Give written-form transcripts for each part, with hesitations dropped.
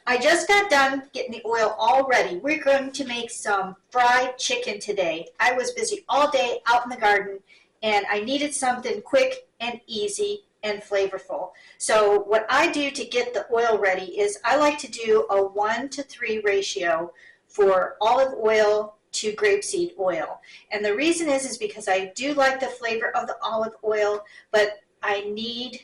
I just got done getting the oil all ready. We're going to make some fried chicken today. I was busy all day out in the garden and I needed something quick and easy and flavorful. So what I do to get the oil ready is I like to do a 1-to-3 ratio for olive oil to grapeseed oil. And the reason is because I do like the flavor of the olive oil, but I need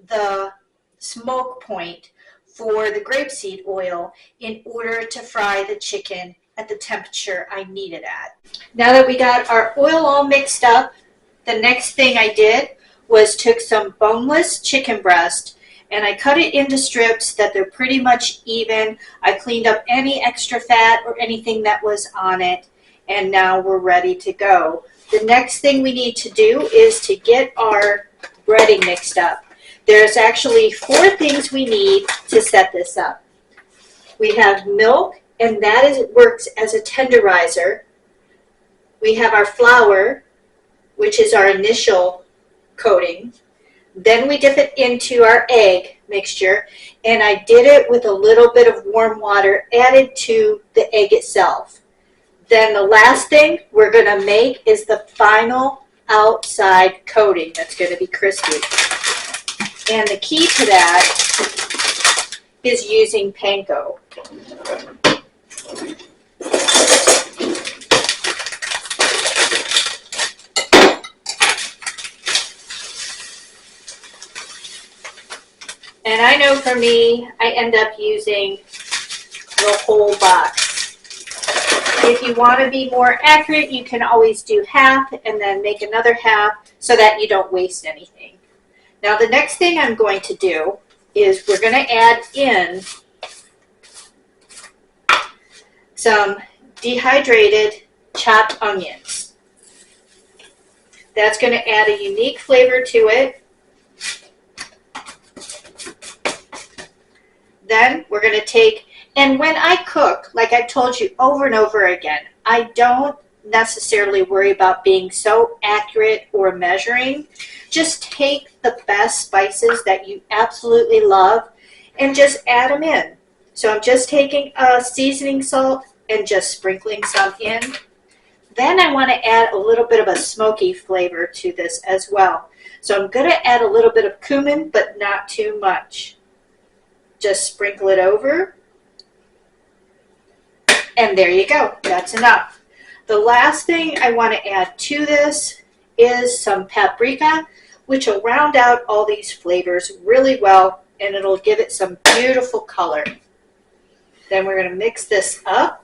the smoke point for the grapeseed oil in order to fry the chicken at the temperature I need it at. Now that we got our oil all mixed up, the next thing I did was took some boneless chicken breast and I cut it into strips that they're pretty much even. I cleaned up any extra fat or anything that was on it, and now we're ready to go. The next thing we need to do is to get our breading mixed up. There's actually 4 things we need to set this up. We have milk, and that works as a tenderizer. We have our flour, which is our initial coating. Then we dip it into our egg mixture, and I did it with a little bit of warm water added to the egg itself. Then the last thing we're going to make is the final outside coating that's going to be crispy. And the key to that is using panko. And I know for me, I end up using the whole box. If you want to be more accurate, you can always do half and then make another half so that you don't waste anything. Now the next thing I'm going to do is we're going to add in some dehydrated chopped onions. That's going to add a unique flavor to it. Then we're going to take, and when I cook, like I've told you over and over again, I don't necessarily worry about being so accurate or measuring. Just take the best spices that you absolutely love and just add them in. So I'm just taking a seasoning salt and just sprinkling some in. Then I want to add a little bit of a smoky flavor to this as well. So I'm going to add a little bit of cumin, but not too much. Just sprinkle it over. And there you go. That's enough. The last thing I want to add to this is some paprika, which will round out all these flavors really well, and it'll give it some beautiful color. Then we're going to mix this up.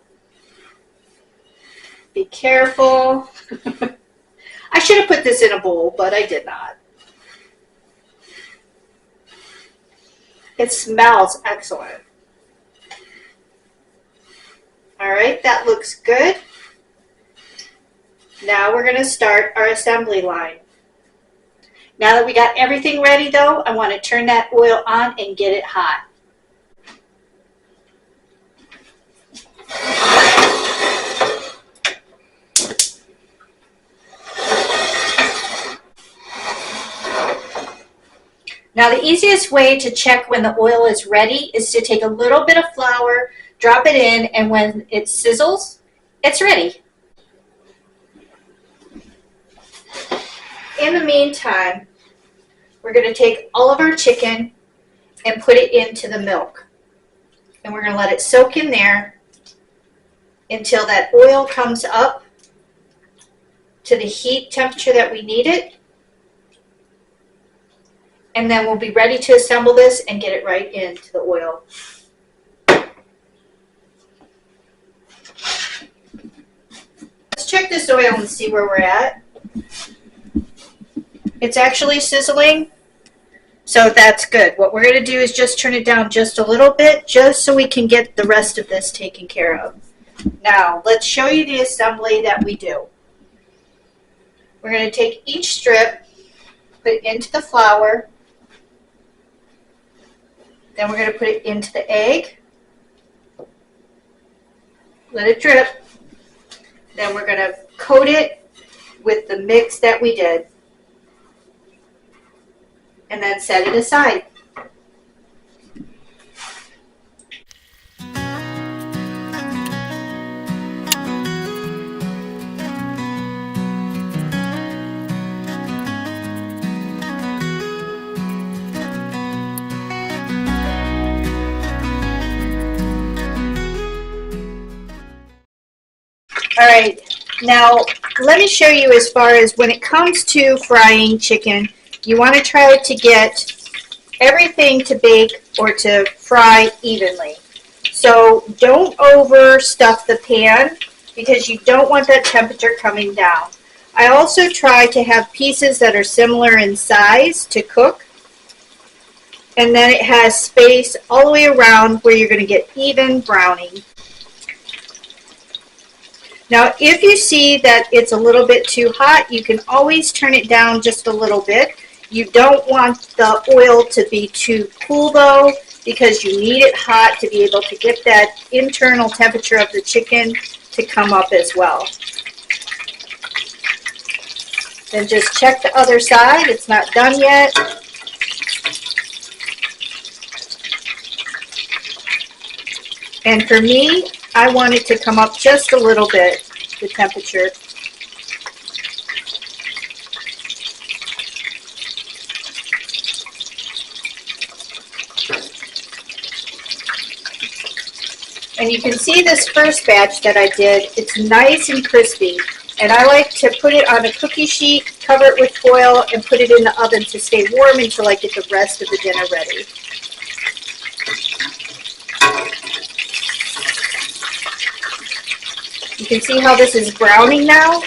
Be careful. I should have put this in a bowl, but I did not. It smells excellent. All right, that looks good. Now we're going to start our assembly line. Now that we got everything ready though, I want to turn that oil on and get it hot. Now the easiest way to check when the oil is ready is to take a little bit of flour, drop it in, and when it sizzles, it's ready. In the meantime, we're going to take all of our chicken and put it into the milk. And we're going to let it soak in there until that oil comes up to the heat temperature that we need it. And then we'll be ready to assemble this and get it right into the oil. Let's check this oil and see where we're at. It's actually sizzling, so that's good. What we're going to do is just turn it down just a little bit, just so we can get the rest of this taken care of. Now, let's show you the assembly that we do. We're going to take each strip, put it into the flour, then we're going to put it into the egg, let it drip, then we're going to coat it with the mix that we did, and then set it aside. All right, now let me show you as far as when it comes to frying chicken, you want to try to get everything to bake or to fry evenly. So don't overstuff the pan because you don't want that temperature coming down. I also try to have pieces that are similar in size to cook, and then it has space all the way around where you're going to get even browning. Now, if you see that it's a little bit too hot, you can always turn it down just a little bit. You don't want the oil to be too cool though, because you need it hot to be able to get that internal temperature of the chicken to come up as well. Then just check the other side. It's not done yet. And for me, I want it to come up just a little bit, the temperature. And you can see this first batch that I did, it's nice and crispy. And I like to put it on a cookie sheet, cover it with foil, and put it in the oven to stay warm until I get the rest of the dinner ready. You can see how this is browning now.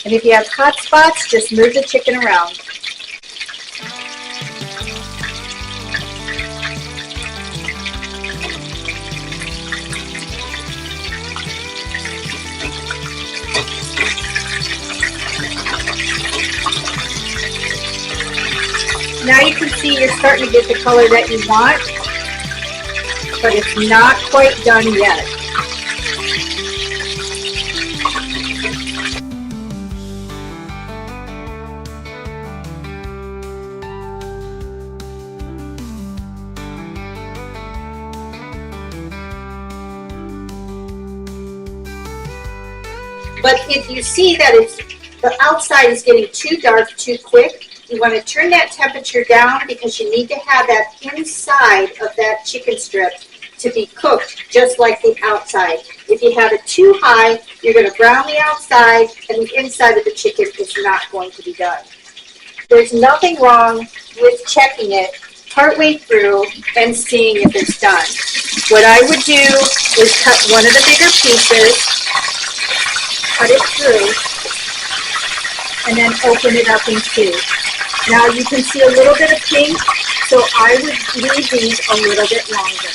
And if you have hot spots, just move the chicken around. Now you can see you're starting to get the color that you want, but it's not quite done yet. But if you see that the outside is getting too dark too quick, you want to turn that temperature down because you need to have that inside of that chicken strip to be cooked just like the outside. If you have it too high, you're going to brown the outside and the inside of the chicken is not going to be done. There's nothing wrong with checking it partway through and seeing if it's done. What I would do is cut one of the bigger pieces, cut it through, and then open it up in two. Now you can see a little bit of pink, so I would leave these a little bit longer.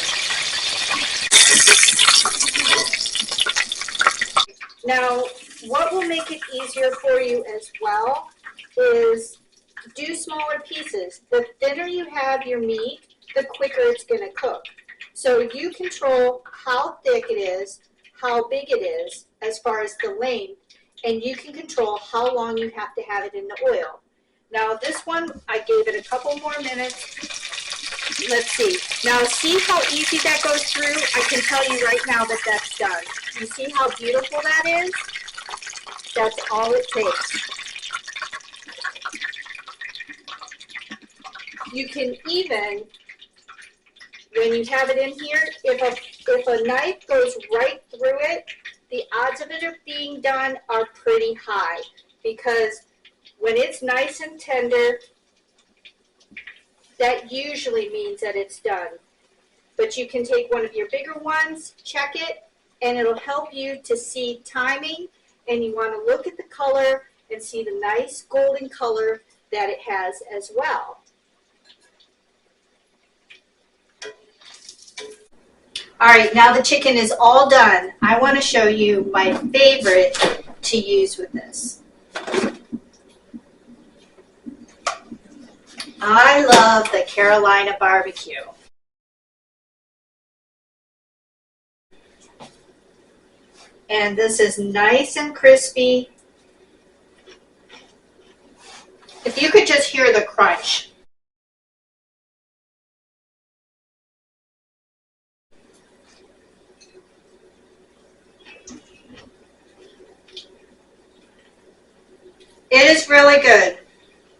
Now, what will make it easier for you as well is do smaller pieces. The thinner you have your meat, the quicker it's going to cook. So you control how thick it is, how big it is as far as the length, and you can control how long you have to have it in the oil. Now this one, I gave it a couple more minutes. Let's see. Now see how easy that goes through? I can tell you right now that that's done. You see how beautiful that is? That's all it takes. You can even, when you have it in here, if a knife goes right through it, the odds of it being done are pretty high, because when it's nice and tender, that usually means that it's done. But you can take one of your bigger ones, check it, and it'll help you to see timing, and you want to look at the color and see the nice golden color that it has as well. All right, now the chicken is all done. I want to show you my favorite to use with this. I love the Carolina barbecue. And this is nice and crispy. If you could just hear the crunch. It is really good.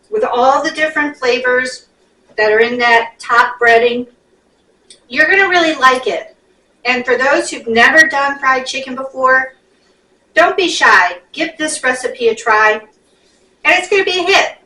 With all the different flavors that are in that top breading, You're gonna really like it. And for those who've never done fried chicken before, don't be shy. Give this recipe a try, and it's gonna be a hit.